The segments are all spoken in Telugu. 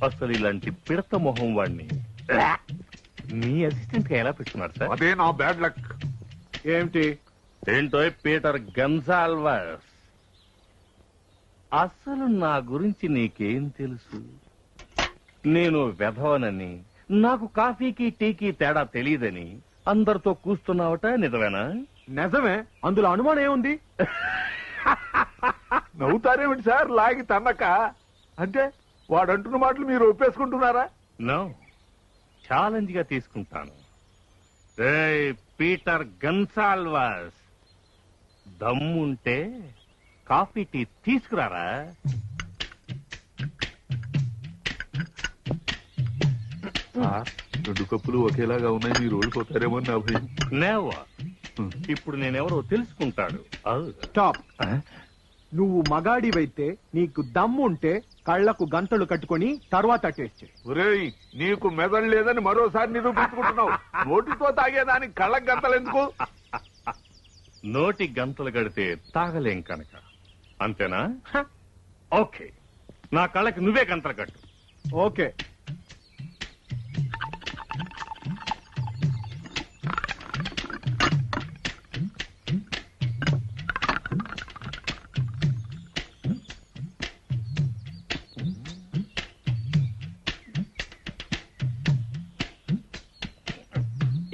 అసలు ఇలాంటి పిడత మొహం వాడిని మీ అసిస్టెంట్ గా ఎలా పెట్టుకున్నారు సార్? అదే నా బ్యాడ్ లక్. ఏమిటి? ఏంటో పీటర్ గన్సాల్వర్స్, అసలు నా గురించి నీకేం తెలుసు? నేను వెధవనని, నాకు కాఫీకి టీకి తేడా తెలియదని అందరితో కూస్తున్నావట, నిజమేనా? నిజమే, అందులో అనుమానం ఏముంది? నవ్వుతారేమిటి సార్ లాగి తన్నక? అంటే వాడంటున్న మాటలు మీరు ఒప్పేసుకుంటున్నారా? నో, ఛాలెంజ్ గా తీసుకుంటాను. ఏయ్ పీటర్ గన్సాల్వర్స్, దమ్ముంటే కాఫీ టీ తీసుకురారా. రెండు కప్పులు ఒకేలాగా ఉన్నాయి, మీరు ఓడిపోతారేమో నా భయం. నేవా, ఇప్పుడు నేనెవరో తెలుసుకుంటాడు. స్టాప్. నువ్వు మగాడివైతే నీకు దమ్ముంటే కళ్లకు గంతలు కట్టుకొని తర్వాత టేస్ట్ చేయి. ఒరేయ్, నీకు మెదడు లేదని మరోసారి నిరూపించుకుంటున్నావు. నోటితో తాగేదానికి కళ్ళకు గంతలు ఎందుకు? నోటి గంతలు గడితే తాగలేం కనుక, అంతేనా? ఓకే, నా కళ్ళకి నువ్వే గంతలు కట్టు. ఓకే.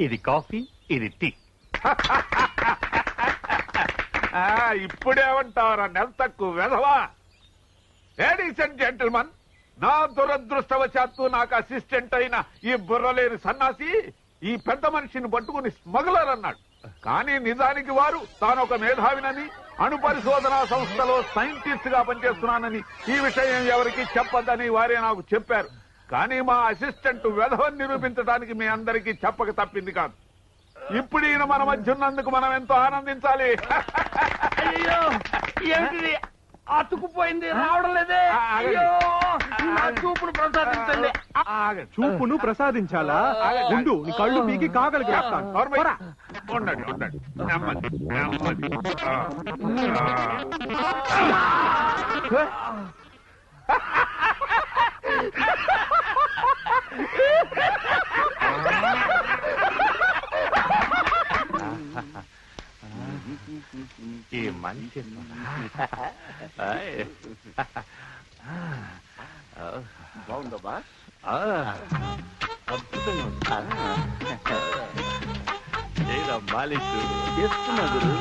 ఇది కాఫీ, ఇది టీ. ఇప్పుడేమంటావరా నెల తక్కువ వెధవా? లేడీస్ అండ్ జెంటిల్మన్, నా దురదృష్టవశాత్తు నాకు అసిస్టెంట్ అయిన ఈ బుర్రలేని సన్నాసి ఈ పెద్ద మనిషిని పట్టుకుని స్మగ్లర్ అన్నాడు. కానీ నిజానికి వారు తాను ఒక మేధావినని, అణు పరిశోధనా సంస్థలో సైంటిస్ట్ గా పనిచేస్తున్నానని, ఈ విషయం ఎవరికి చెప్పొద్దని వారే నాకు చెప్పారు. కానీ మా అసిస్టెంట్ వెధవని నిరూపించడానికి మీ అందరికీ చెప్పక తప్పింది కాదు. ఇప్పుడు ఈయన మన మధ్య ఉన్నందుకు మనం ఎంతో ఆనందించాలి. అయ్యో, ఏమిటి అతుకుపోయింది, రావడం లేదే. అయ్యో, నా చూపును ప్రసాదించండి. చూపును ప్రసాదించాలా? ఉండు, నీ కళ్ళు పీకి కాగలికి వేస్తాను. ఉండండి ఉండండి, నెమ్మది నెమ్మది. ఈ మంచి బాగుందబ్బా. అద్భుతంగా ఉంది. మాలిష్ చేస్తున్నా గురు.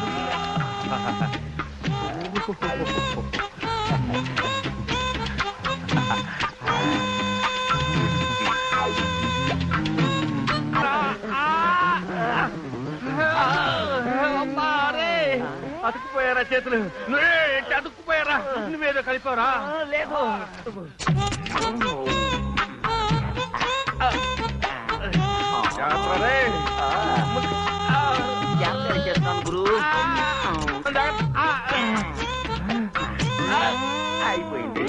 అతుక్కుపోయారా చేతులు? నువ్వే అతుక్కుపోయారా? నువ్వేదో కలిపారా? లేదు. జాగ్రత్త చేస్తాను గురు. అయిపోయింది.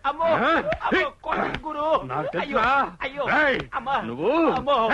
అమ్మో, గురు. నాకు తెలుసా? అయ్యో, అమ్మా, నువ్వు